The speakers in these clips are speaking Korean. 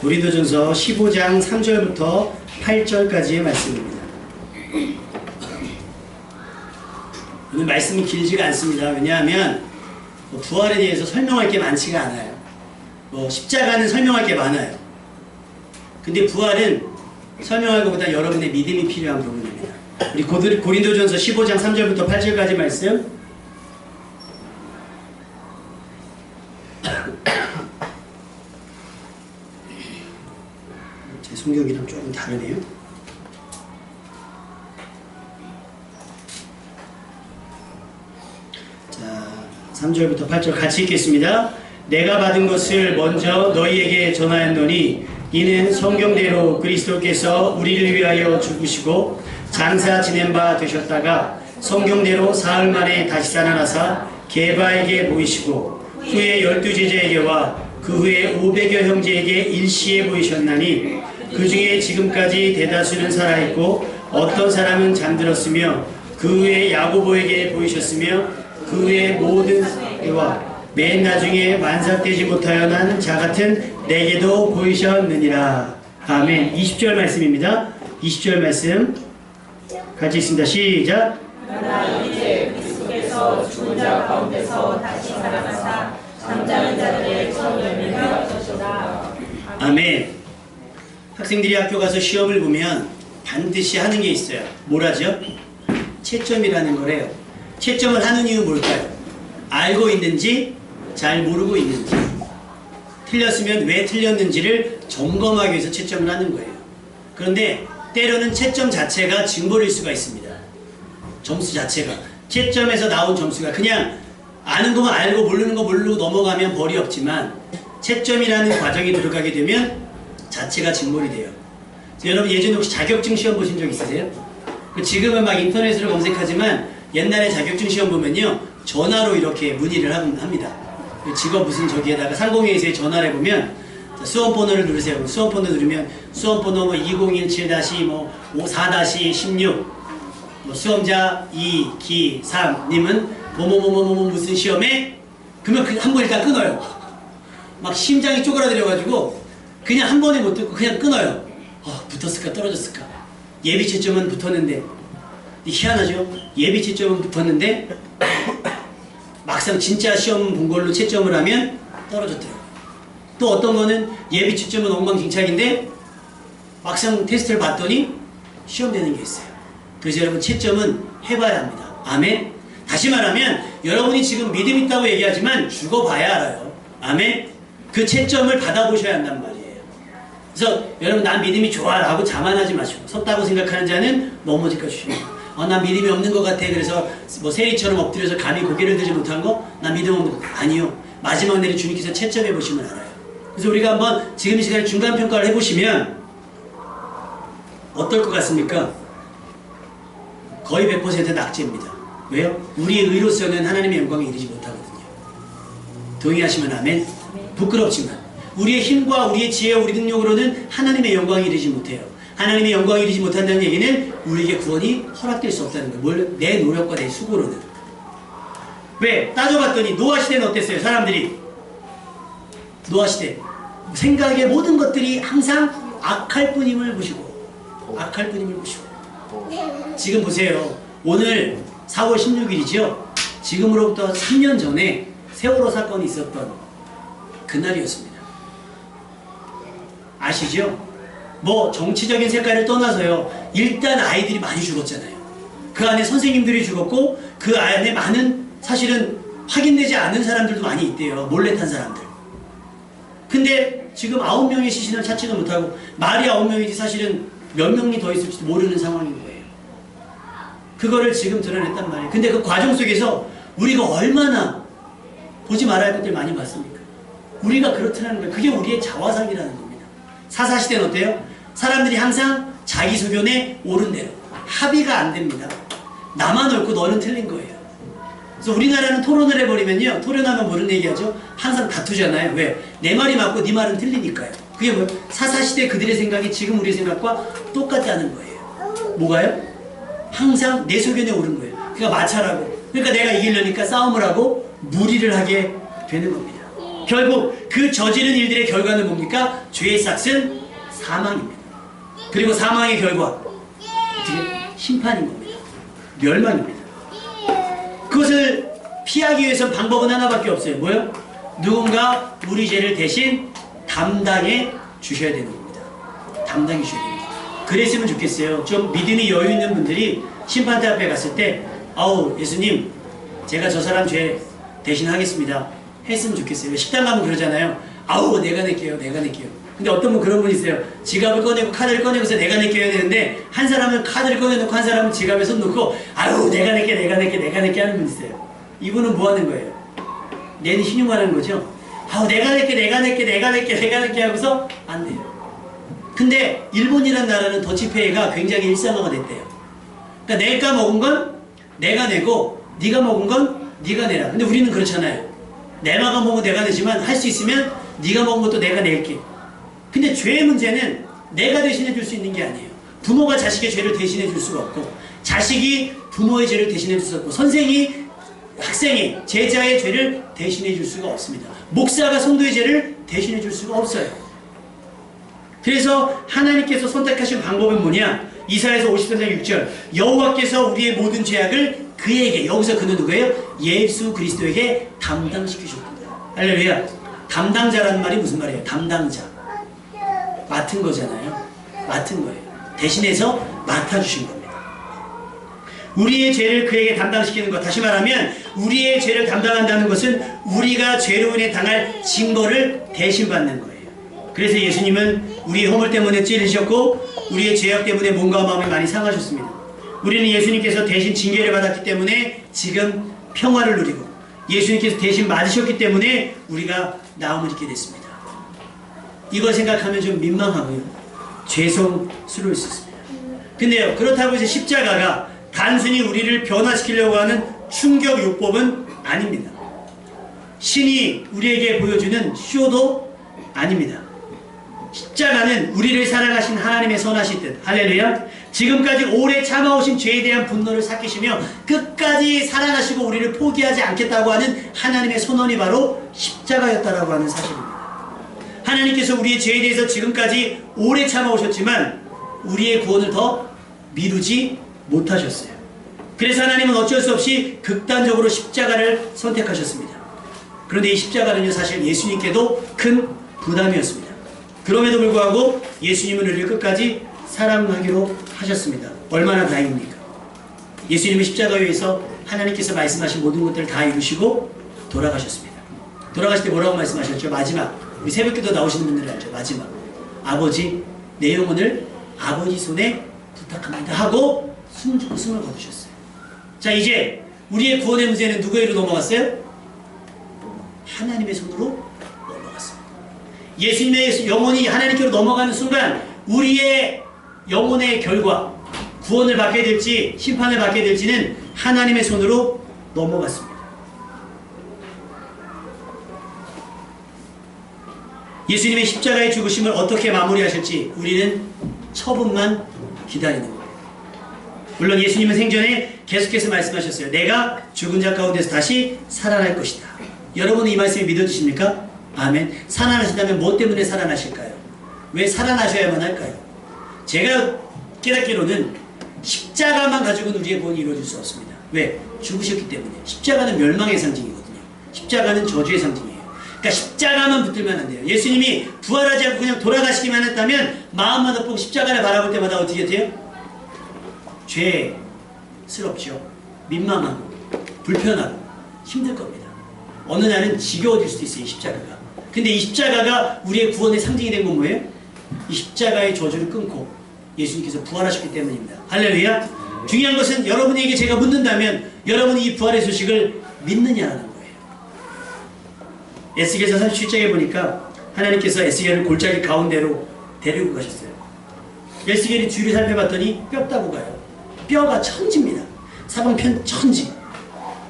고린도전서 15장 3절부터 8절까지의 말씀입니다. 오늘 말씀이 길지가 않습니다. 왜냐하면 부활에 대해서 설명할 게 많지가 않아요. 십자가는 설명할 게 많아요. 근데 부활은 설명할 것보다 여러분의 믿음이 필요한 부분입니다. 우리 고린도전서 15장 3절부터 8절까지 말씀. 제 성경이랑 조금 다르네요. 자, 3절부터 8절 같이 읽겠습니다. 내가 받은 것을 먼저 너희에게 전하였노니 이는 성경대로 그리스도께서 우리를 위하여 죽으시고 장사 지낸 바 되셨다가 성경대로 사흘 만에 다시 살아나사 게바에게 보이시고 후에 12제자에게와 그 후에 500여 형제에게 일시에 보이셨나니 그 중에 지금까지 대다수는 살아있고 어떤 사람은 잠들었으며 그 후에 야고보에게 보이셨으며 그 후에 모든 때와 맨 나중에 완삭되지 못하여 난 자 같은 내게도 보이셨느니라. 아멘. 20절 말씀입니다. 20절 말씀 같이 있습니다. 시작. 그러나 이제 그리스도께서 죽은 자 가운데서 다시 살아나사 잠자는 자들의 첫 열매가 되셨다. 아멘. 학생들이 학교 가서 시험을 보면 반드시 하는 게 있어요. 뭐라죠? 채점이라는 거래요. 채점을 하는 이유는 뭘까요? 알고 있는지 잘 모르고 있는지, 틀렸으면 왜 틀렸는지를 점검하기 위해서 채점을 하는 거예요. 그런데 때로는 채점 자체가 징벌일 수가 있습니다. 점수 자체가. 채점에서 나온 점수가 그냥 아는 거만 알고 모르는 거 모르고 넘어가면 벌이 없지만 채점이라는 과정이 들어가게 되면 자체가 징벌이 돼요. 여러분 예전에 혹시 자격증 시험 보신 적 있으세요? 지금은 막 인터넷으로 검색하지만 옛날에 자격증 시험 보면요 전화로 이렇게 문의를 합니다. 직업 무슨 저기에다가 상공회의소에 전화를 해보면 수험번호를 누르세요. 수험번호 누르면 수험번호 2017-4-16 수험자 이기상님은 뭐뭐뭐뭐 무슨 시험에 그러면 한 번 일단 끊어요. 막 심장이 쪼그라들어가지고 그냥 한 번에 못 듣고 그냥 끊어요. 붙었을까 떨어졌을까. 예비 채점은 붙었는데 희한하죠. 예비 채점은 붙었는데 막상 진짜 시험 본 걸로 채점을 하면 떨어졌더라고요. 또 어떤 거는 예비 채점은 엉망진창인데 막상 테스트를 봤더니 시험 되는 게 있어요. 그래서 여러분 채점은 해봐야 합니다. 아멘. 다시 말하면 여러분이 지금 믿음 있다고 얘기하지만 죽어봐야 알아요. 아멘. 그 채점을 받아보셔야 한단 말이에요. 그래서 여러분 난 믿음이 좋아 라고 자만하지 마시고 섰다고 생각하는 자는 넘어질까 주십니다. 난 믿음이 없는 것 같아. 그래서 뭐 세리처럼 엎드려서 감히 고개를 들지 못한 거? 난 믿음 없는 거. 아니요. 마지막 날에 주님께서 채점해 보시면 알아요. 그래서 우리가 한번 지금 이 시간에 중간평가를 해보시면 어떨 것 같습니까? 거의 100% 낙제입니다. 왜요? 우리의 의로서는 하나님의 영광에 이르지 못하거든요. 동의하시면 아멘? 부끄럽지만 우리의 힘과 우리의 지혜와 우리 능력으로는 하나님의 영광에 이르지 못해요. 하나님의 영광에 이르지 못한다는 얘기는 우리에게 구원이 허락될 수 없다는 거예요. 내 노력과 내 수고로는. 왜? 따져봤더니 노아 시대는 어땠어요? 사람들이 노아 시대 생각의 모든 것들이 항상 악할 뿐임을 보시고 악할 뿐임을 보시고 지금 보세요. 오늘 4월 16일이죠. 지금으로부터 3년 전에 세월호 사건이 있었던 그날이었습니다. 아시죠? 뭐 정치적인 색깔을 떠나서요. 일단 아이들이 많이 죽었잖아요. 그 안에 선생님들이 죽었고 그 안에 많은 사실은 확인되지 않은 사람들도 많이 있대요. 몰래 탄 사람들. 근데 지금 9명의 시신을 찾지도 못하고 말이 9명이지 사실은 몇 명이 더 있을지도 모르는 상황인 거예요. 그거를 지금 드러냈단 말이에요. 근데 그 과정 속에서 우리가 얼마나 보지 말아야 할 것들 많이 봤습니까? 우리가 그렇다는 거예요. 그게 우리의 자화상이라는 겁니다. 사사시대는 어때요? 사람들이 항상 자기 소견에 옳은 대로 합의가 안 됩니다. 나만 옳고 너는 틀린 거예요. 그래서 우리나라는 토론을 해버리면요. 토론하면 뭐는 얘기하죠? 항상 다투잖아요. 왜? 내 말이 맞고 네 말은 틀리니까요. 그게 뭐예요? 사사시대 그들의 생각이 지금 우리의 생각과 똑같다는 거예요. 뭐가요? 항상 내 소견에 옳은 거예요. 그러니까 마찰하고 그러니까 내가 이기려니까 싸움을 하고 무리를 하게 되는 겁니다. 결국 그 저지른 일들의 결과는 뭡니까? 죄의 삭은 사망입니다. 그리고 사망의 결과 어떻게? 심판인 겁니다. 멸망입니다. 그것을 피하기 위해서 방법은 하나밖에 없어요. 뭐요? 누군가 우리 죄를 대신 담당해 주셔야 되는 겁니다. 담당해 주셔야 됩니다. 그랬으면 좋겠어요. 좀 믿음이 여유 있는 분들이 심판대 앞에 갔을 때 아우 예수님 제가 저 사람 죄 대신 하겠습니다 했으면 좋겠어요. 식당 가면 그러잖아요. 아우 내가 낼게요. 내가 낼게요. 근데 어떤 분 그런 분 있어요. 지갑을 꺼내고 카드를 꺼내고서 내가 낼게요 해야 되는데 한 사람은 카드를 꺼내놓고 한 사람은 지갑에 손 놓고 아우 내가 낼게 내가 낼게 내가 낼게 하는 분 있어요. 이분은 뭐 하는 거예요? 내는 신용하는 거죠. 아우 내가 낼게 내가 낼게 내가 낼게 내가 낼게 하고서 안 돼요. 근데 일본이라는 나라는 더치페이가 굉장히 일상화가 됐대요. 그러니까 내가 먹은 건 내가 내고 네가 먹은 건 네가 내라. 근데 우리는 그렇잖아요. 내가 먹은 내가 내지만 할 수 있으면 네가 먹은 것도 내가 낼게. 근데 죄의 문제는 내가 대신해 줄 수 있는 게 아니에요. 부모가 자식의 죄를 대신해 줄 수가 없고 자식이 부모의 죄를 대신해 줄 수 없고 선생이 학생이 제자의 죄를 대신해 줄 수가 없습니다. 목사가 성도의 죄를 대신해 줄 수가 없어요. 그래서 하나님께서 선택하신 방법은 뭐냐? 이사야서 53장 6절 여호와께서 우리의 모든 죄악을 그에게, 여기서 그는 누구예요? 예수 그리스도에게 담당시키셨습니다. 할렐루야. 담당자라는 말이 무슨 말이에요? 담당자. 맡은 거잖아요. 맡은 거예요. 대신해서 맡아주신 겁니다. 우리의 죄를 그에게 담당시키는 것, 다시 말하면 우리의 죄를 담당한다는 것은 우리가 죄로 인해 당할 징벌을 대신 받는 거예요. 그래서 예수님은 우리의 허물 때문에 찔리셨고 우리의 죄악 때문에 몸과 마음이 많이 상하셨습니다. 우리는 예수님께서 대신 징계를 받았기 때문에 지금 평화를 누리고 예수님께서 대신 맞으셨기 때문에 우리가 나음을 입게 됐습니다. 이걸 생각하면 좀 민망하고요. 죄송스러울 수 있습니다. 근데요, 그렇다고 해서 십자가가 단순히 우리를 변화시키려고 하는 충격요법은 아닙니다. 신이 우리에게 보여주는 쇼도 아닙니다. 십자가는 우리를 사랑하신 하나님의 선하신 뜻, 할렐루야. 지금까지 오래 참아오신 죄에 대한 분노를 삭히시며 끝까지 사랑하시고 우리를 포기하지 않겠다고 하는 하나님의 선언이 바로 십자가였다라고 하는 사실입니다. 하나님께서 우리의 죄에 대해서 지금까지 오래 참아오셨지만 우리의 구원을 더 미루지 못하셨어요. 그래서 하나님은 어쩔 수 없이 극단적으로 십자가를 선택하셨습니다. 그런데 이 십자가는요, 사실 예수님께도 큰 부담이었습니다. 그럼에도 불구하고 예수님은 우리를 끝까지 사랑하기로 하셨습니다. 얼마나 다행입니까? 예수님은 십자가 위에서 하나님께서 말씀하신 모든 것들을 다 이루시고 돌아가셨습니다. 돌아가실 때 뭐라고 말씀하셨죠? 마지막, 우리 새벽기도 나오시는 분들은 알죠? 마지막, 아버지 내 영혼을 아버지 손에 부탁합니다 하고 숨을 거두셨어요. 자, 이제 우리의 구원의 문제는 누구에게로 넘어갔어요? 하나님의 손으로 넘어갔습니다. 예수님의 영혼이 하나님께로 넘어가는 순간 우리의 영혼의 결과, 구원을 받게 될지 심판을 받게 될지는 하나님의 손으로 넘어갔습니다. 예수님의 십자가의 죽으심을 어떻게 마무리하실지 우리는 처분만 기다리는 거예요. 물론 예수님은 생전에 계속해서 말씀하셨어요. 내가 죽은 자 가운데서 다시 살아날 것이다. 여러분은 이 말씀이 믿어지십니까? 아멘. 살아나신다면 뭐 때문에 살아나실까요? 왜 살아나셔야만 할까요? 제가 깨닫기로는 십자가만 가지고는 우리의 구원이 이루어질 수 없습니다. 왜? 죽으셨기 때문에. 십자가는 멸망의 상징이거든요. 십자가는 저주의 상징이에요. 그러니까 십자가만 붙들면 안 돼요. 예수님이 부활하지 않고 그냥 돌아가시기만 했다면 마음만 엎고 십자가를 바라볼 때마다 어떻게 돼요? 죄스럽죠. 민망하고 불편하고 힘들 겁니다. 어느 날은 지겨워질 수도 있어요. 이 십자가가. 근데 이 십자가가 우리의 구원의 상징이 된 건 뭐예요? 이 십자가의 저주를 끊고 예수님께서 부활하셨기 때문입니다. 할렐루야. 중요한 것은 여러분에게 제가 묻는다면 여러분이 이 부활의 소식을 믿느냐라는 거예요. 에스겔서 37장에 보니까 하나님께서 에스겔을 골짜기 가운데로 데리고 가셨어요. 에스겔이 뒤를 살펴봤더니 뼈 따고 가요. 뼈가 천지입니다. 사방편 천지.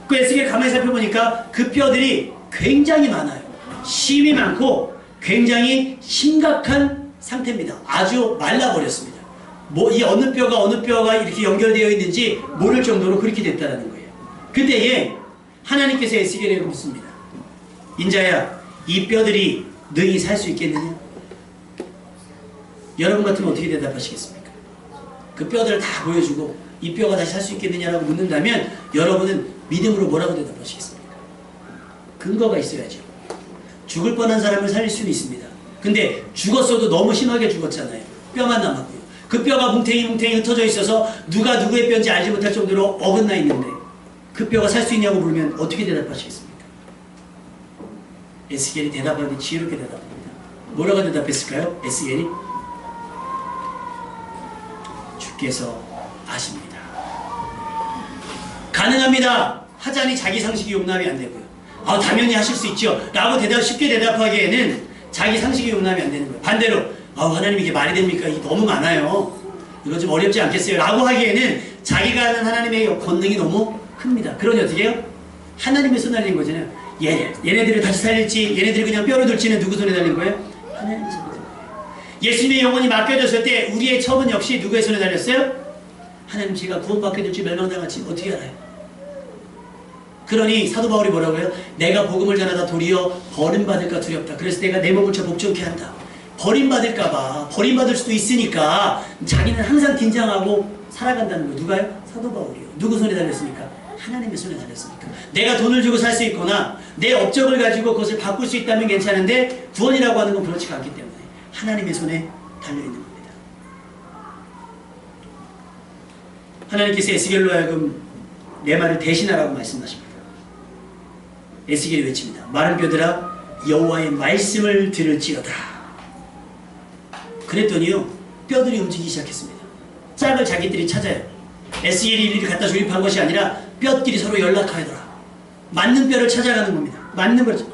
그 에스겔 가만히 살펴보니까 그 뼈들이 굉장히 많아요. 심이 많고 굉장히 심각한 상태입니다. 아주 말라버렸습니다. 이 어느 뼈가 이렇게 연결되어 있는지 모를 정도로 그렇게 됐다는 거예요. 그때에 하나님께서 에스겔에게 묻습니다. 인자야, 이 뼈들이 능히 살 수 있겠느냐? 여러분 같으면 어떻게 대답하시겠습니까? 그 뼈들을 다 보여주고 이 뼈가 다시 살 수 있겠느냐라고 묻는다면 여러분은 믿음으로 뭐라고 대답하시겠습니까? 근거가 있어야죠. 죽을 뻔한 사람을 살릴 수는 있습니다. 근데 죽었어도 너무 심하게 죽었잖아요. 뼈만 남았고요. 그 뼈가 뭉탱이 흩어져 있어서 누가 누구의 뼈인지 알지 못할 정도로 어긋나 있는데 그 뼈가 살 수 있냐고 물으면 어떻게 대답하시겠습니까? 에스겔이 대답하기 지혜롭게 대답합니다. 뭐라고 대답했을까요? 에스겔이 주께서 아십니다. 가능합니다. 하자니 자기 상식이 용납이 안 되고요. 당연히 하실 수 있죠 라고 쉽게 대답하기에는 자기 상식이 용납이 안 되는 거예요. 반대로 하나님 이게 말이 됩니까? 이게 너무 많아요. 이거 좀 어렵지 않겠어요? 라고 하기에는 자기가 하는 하나님의 권능이 너무 큽니다. 그러니 어떻게 해요? 하나님의 손에 달린 거잖아요. 얘네들을 다시 살릴지 얘네들이 그냥 뼈로 둘지는 누구 손에 달린 거예요? 하나님의 손에 달린 거예요. 예수님의 영혼이 맡겨졌을 때 우리의 처분 역시 누구의 손에 달렸어요? 하나님 제가 구원받게 될지 멸망당할지 어떻게 알아요? 그러니 사도 바울이 뭐라고 해요? 내가 복음을 전하다 도리어 버림받을까 두렵다. 그래서 내가 내 몸을 저 복종케 한다. 버림받을까봐 버림받을 수도 있으니까 자기는 항상 긴장하고 살아간다는 거예요. 누가요? 사도 바울이요. 누구 손에 달렸습니까? 하나님의 손에 달렸으니까. 내가 돈을 주고 살 수 있거나 내 업적을 가지고 그것을 바꿀 수 있다면 괜찮은데 구원이라고 하는 건 그렇지가 않기 때문에 하나님의 손에 달려있는 겁니다. 하나님께서 에스겔로 하여금 내 말을 대신하라고 말씀하십니다. 에스겔이 외칩니다. 마른 뼈들아 여호와의 말씀을 들을지어다. 그랬더니요 뼈들이 움직이기 시작했습니다. 짝을 자기들이 찾아요. 에스겔이 일일이 갖다 조립한 것이 아니라 뼈끼리 서로 연락하더라. 맞는 뼈를 찾아가는 겁니다. 맞는 뼈를.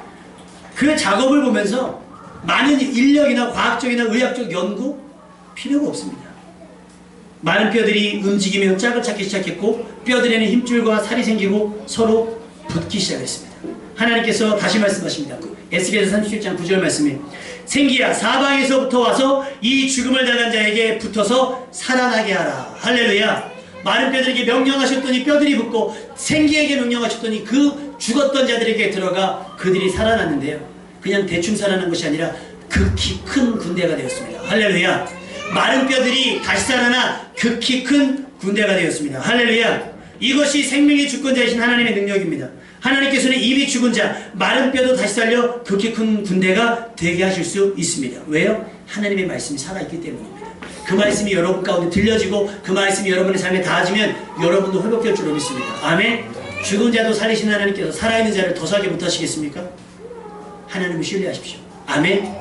그 작업을 보면서 많은 인력이나 과학적이나 의학적 연구 필요가 없습니다. 많은 뼈들이 움직이며 짝을 찾기 시작했고 뼈들에는 힘줄과 살이 생기고 서로 붙기 시작했습니다. 하나님께서 다시 말씀하십니다. 에스겔서 37장 9절 말씀에 생기야 사방에서부터 와서 이 죽음을 당한 자에게 붙어서 살아나게 하라. 할렐루야. 많은 뼈들에게 명령하셨더니 뼈들이 붙고 생기에게 명령하셨더니 그 죽었던 자들에게 들어가 그들이 살아났는데요. 그냥 대충 살아난 것이 아니라 극히 큰 군대가 되었습니다. 할렐루야. 마른 뼈들이 다시 살아나 극히 큰 군대가 되었습니다. 할렐루야. 이것이 생명의 주권자이신 하나님의 능력입니다. 하나님께서는 이미 죽은 자, 마른 뼈도 다시 살려 극히 큰 군대가 되게 하실 수 있습니다. 왜요? 하나님의 말씀이 살아있기 때문입니다. 그 말씀이 여러분 가운데 들려지고 그 말씀이 여러분의 삶에 닿아지면 여러분도 회복될 줄로 믿습니다. 아멘. 죽은 자도 살리신 하나님께서 살아있는 자를 더 살게 못하시겠습니까? 하나님을 신뢰하십시오. 아멘.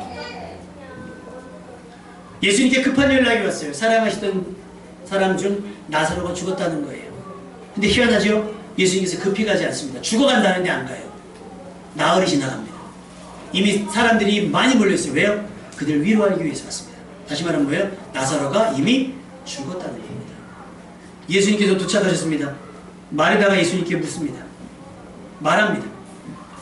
예수님께 급한 연락이 왔어요. 사랑하시던 사람 중 나사로가 죽었다는 거예요. 근데 희한하죠? 예수님께서 급히 가지 않습니다. 죽어간다는데 안 가요. 나흘이 지나갑니다. 이미 사람들이 많이 몰려있어요. 왜요? 그들 위로하기 위해서 왔습니다. 다시 말하면 뭐예요? 나사로가 이미 죽었다는 겁니다. 예수님께서 도착하셨습니다. 말에다가 예수님께 묻습니다. 말합니다.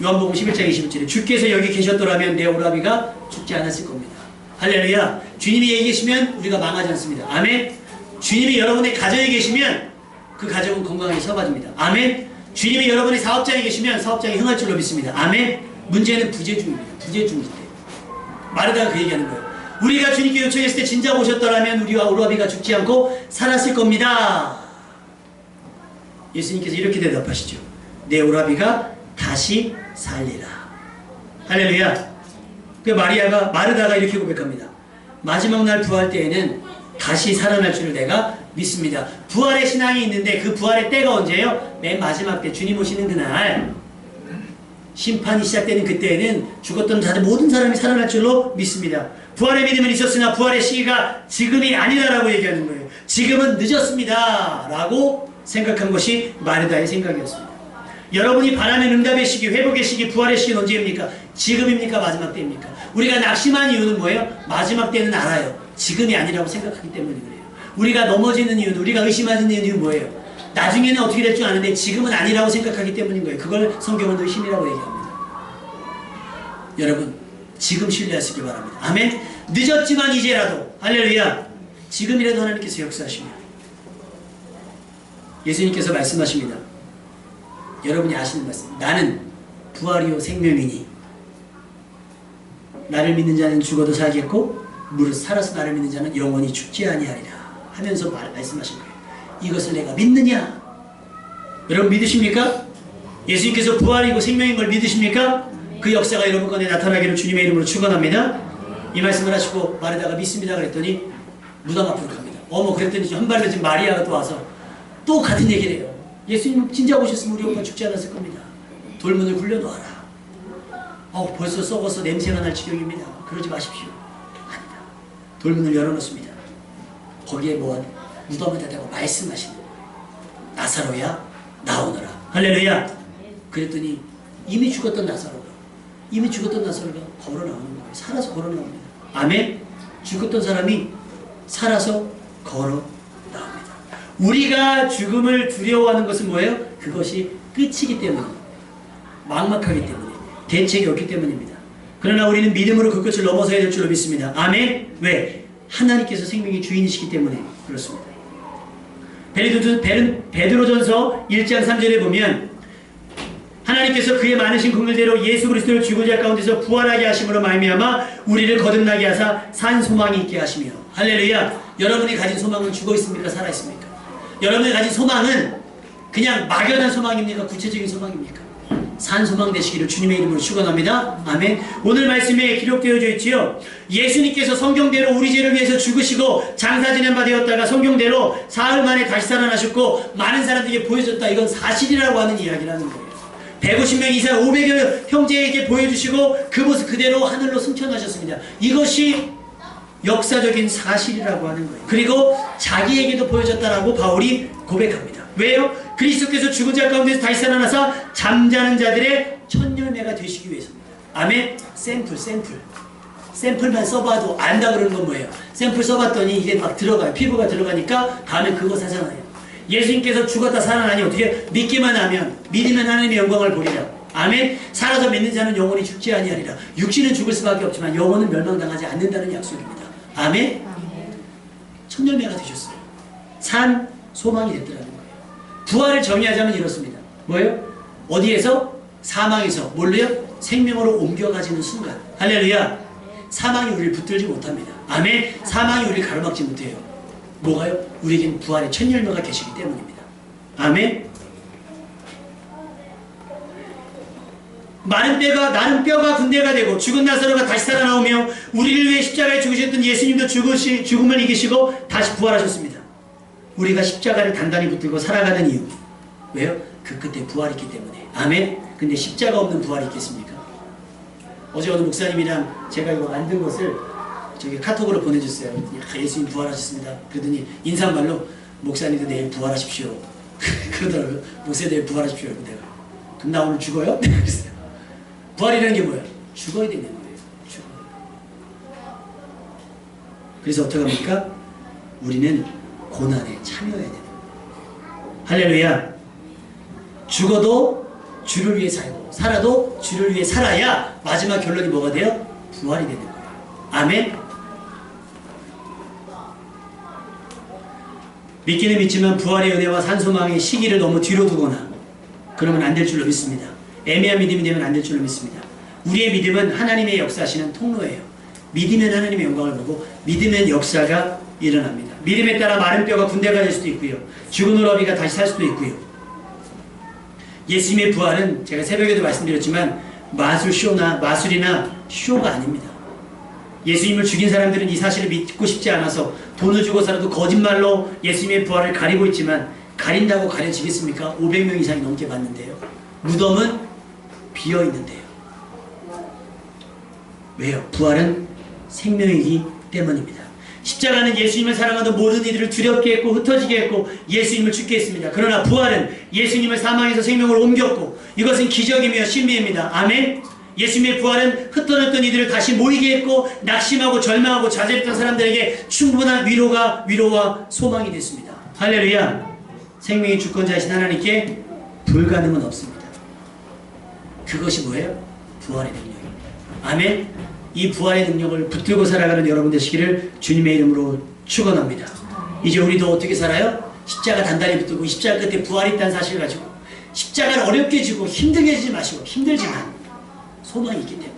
요한복음 11장 21절에 주께서 여기 계셨더라면 내 오라비가 죽지 않았을 겁니다. 할렐루야. 주님이 여기 계시면 우리가 망하지 않습니다. 아멘. 주님이 여러분의 가정에 계시면 그 가정은 건강하게 서봐집니다. 아멘. 주님이 여러분의 사업장에 계시면 사업장이 흥할 줄로 믿습니다. 아멘. 문제는 부재중입니다. 부재중일 때. 말에다가 그 얘기하는 거예요. 우리가 주님께 요청했을 때 진작 오셨더라면 우리와 오라비가 죽지 않고 살았을 겁니다. 예수님께서 이렇게 대답하시죠. 내 오라비가 다시 살리라. 할렐루야. 그 마르다가 이렇게 고백합니다. 마지막 날 부활 때에는 다시 살아날 줄을 내가 믿습니다. 부활의 신앙이 있는데 그 부활의 때가 언제예요? 맨 마지막 때 주님 오시는 그날 심판이 시작되는 그때에는 죽었던 자들 모든 사람이 살아날 줄로 믿습니다. 부활의 믿음은 있었으나 부활의 시기가 지금이 아니다라고 얘기하는 거예요. 지금은 늦었습니다 라고 생각한 것이 마르다의 생각이었습니다. 여러분이 바라는 응답의 시기, 회복의 시기, 부활의 시기는 언제입니까? 지금입니까? 마지막 때입니까? 우리가 낙심한 이유는 뭐예요? 마지막 때는 알아요. 지금이 아니라고 생각하기 때문에 그래요. 우리가 넘어지는 이유는, 우리가 의심하는 이유는 뭐예요? 나중에는 어떻게 될 줄 아는데 지금은 아니라고 생각하기 때문인 거예요. 그걸 성경은 의심이라고 얘기합니다. 여러분, 지금 신뢰하시기 바랍니다. 아멘. 늦었지만 이제라도, 할렐루야. 지금이라도 하나님께서 역사하시며 예수님께서 말씀하십니다. 여러분이 아시는 말씀. 나는 부활이요 생명이니 나를 믿는 자는 죽어도 살겠고 무릇 살아서 나를 믿는 자는 영원히 죽지 아니하리라 하면서 말씀하신 거예요. 이것을 내가 믿느냐? 여러분 믿으십니까? 예수님께서 부활이고 생명인 걸 믿으십니까? 그 역사가 여러분 가운데 나타나기를 주님의 이름으로 축원합니다. 이 말씀을 하시고 마르다가 믿습니다 그랬더니 무덤 앞으로 갑니다. 그랬더니 한 발로 지금 마리아가 또 와서 또 같은 얘기를 해요. 예수님 진짜 오셨으면 우리 오빠 죽지 않았을 겁니다. 돌문을 굴려놓아라. 벌써 썩어서 냄새가 날 지경입니다. 그러지 마십시오. 아니다. 돌문을 열어놓습니다. 거기에 무덤에다 대고 말씀하시는 거예요. 나사로야 나오너라. 할렐루야. 그랬더니 이미 죽었던 나사로가 걸어 나오는 거예요. 살아서 걸어 나옵니다. 아멘. 죽었던 사람이 살아서 걸어 나옵니다. 우리가 죽음을 두려워하는 것은 뭐예요? 그것이 끝이기 때문에, 막막하기 때문에, 대책이 없기 때문입니다. 그러나 우리는 믿음으로 그 끝을 넘어서야 될 줄로 믿습니다. 아멘. 왜? 하나님께서 생명의 주인이시기 때문에 그렇습니다. 베드로전서 1장 3절에 보면 하나님께서 그의 많으신 긍휼대로 예수 그리스도를 죽은 자 가운데서 부활하게 하심으로 말미암아 우리를 거듭나게 하사 산 소망이 있게 하시며. 할렐루야. 여러분이 가진 소망은 죽어 있습니까? 살아 있습니까? 여러분이 가진 소망은 그냥 막연한 소망입니까? 구체적인 소망입니까? 산 소망 되시기를 주님의 이름으로 축원합니다. 아멘. 오늘 말씀에 기록되어져 있지요. 예수님께서 성경대로 우리 죄를 위해서 죽으시고 장사 지낸 바 되었다가 성경대로 사흘 만에 다시 살아나셨고 많은 사람들에게 보여줬다. 이건 사실이라고 하는 이야기라는 거예요. 150명 이상 500여 형제에게 보여주시고 그 모습 그대로 하늘로 승천하셨습니다. 이것이 역사적인 사실이라고 하는 거예요. 그리고 자기에게도 보여줬다라고 바울이 고백합니다. 왜요? 그리스도께서 죽은 자 가운데서 다시 살아나서 잠자는 자들의 첫 열매가 되시기 위해서입니다. 아멘. 샘플만 써봐도 안다 그러는 건 뭐예요? 샘플 써봤더니 이게 막 들어가요. 피부가 들어가니까 다음에 그거 살아나요. 예수님께서 죽었다 살아나니 어떻게? 믿기만 하면, 믿으면 하나님의 영광을 보리라. 아멘. 살아서 믿는 자는 영원히 죽지 아니하리라. 육신은 죽을 수밖에 없지만 영혼은 멸망당하지 않는다는 약속입니다. 아멘. 첫 열매가 되셨어요. 산 소망이 됐더라는 거예요. 부활을 정의하자면 이렇습니다. 뭐예요? 어디에서? 사망에서 뭘로요? 생명으로 옮겨가지는 순간. 할렐루야. 사망이 우리를 붙들지 못합니다. 아멘. 사망이 우리를 가로막지 못해요. 뭐가요? 우리에겐 부활의 첫 열매가 계시기 때문입니다. 아멘. 나는 뼈가 군대가 되고 죽은 나사로가 다시 살아나오며 우리를 위해 십자가에 죽으셨던 예수님도 죽음을 이기시고 다시 부활하셨습니다. 우리가 십자가를 단단히 붙들고 살아가는 이유. 왜요? 그 끝에 부활이 있기 때문에. 아멘. 근데 십자가 없는 부활이 있겠습니까? 어제 어느 목사님이랑 제가 이거 만든 것을 저기 카톡으로 보내줬어요. 예수님 부활하셨습니다. 그러더니 인사말로 목사님도 내일 부활하십시오. 그러더라고요. 목사님 내일 부활하십시오. 내가 그럼 나 오늘 죽어요? 그랬어요. 부활이라는 게 뭐예요? 죽어야 되는 거예요. 그래서 어떻게 합니까? 우리는 고난에 참여해야 되는 거예요. 할렐루야. 죽어도 주를 위해 살고 살아도 주를 위해 살아야 마지막 결론이 뭐가 돼요? 부활이 되는 거예요. 아멘. 믿기는 믿지만 부활의 은혜와 산소망의 시기를 너무 뒤로 두거나 그러면 안 될 줄로 믿습니다. 애매한 믿음이 되면 안 될 줄로 믿습니다. 우리의 믿음은 하나님의 역사하시는 통로예요. 믿으면 하나님의 영광을 보고 믿으면 역사가 일어납니다. 믿음에 따라 마른 뼈가 군대가 될 수도 있고요. 죽은 오라비가 다시 살 수도 있고요. 예수님의 부활은 제가 새벽에도 말씀드렸지만 마술이나 쇼가 아닙니다. 예수님을 죽인 사람들은 이 사실을 믿고 싶지 않아서 돈을 주고서라도 거짓말로 예수님의 부활을 가리고 있지만 가린다고 가려지겠습니까? 500명 이상이 넘게 봤는데요. 무덤은 비어있는데요. 왜요? 부활은 생명이기 때문입니다. 십자가는 예수님을 사랑하던 모든 이들을 두렵게 했고 흩어지게 했고 예수님을 죽게 했습니다. 그러나 부활은 예수님을 사망에서 생명으로 옮겼고 이것은 기적이며 신비입니다. 아멘. 예수님의 부활은 흩어졌던 이들을 다시 모이게 했고 낙심하고 절망하고 좌절했던 사람들에게 충분한 위로와 소망이 됐습니다. 할렐루야. 생명의 주권자이신 하나님께 불가능은 없습니다. 그것이 뭐예요? 부활의 능력입니다. 아멘. 이 부활의 능력을 붙들고 살아가는 여러분 되시기를 주님의 이름으로 축원합니다. 이제 우리도 어떻게 살아요? 십자가 단단히 붙들고 십자가 끝에 부활이 있다는 사실을 가지고 십자가를 어렵게 지고 힘들게 지지 마시고 힘들지만 소망이 있기 때문에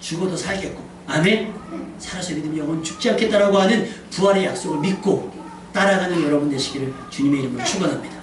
죽어도 살겠고, 아멘? 살아서 믿으면 영원 죽지 않겠다라고 하는 부활의 약속을 믿고 따라가는 여러분 되시기를 주님의 이름으로 축원합니다.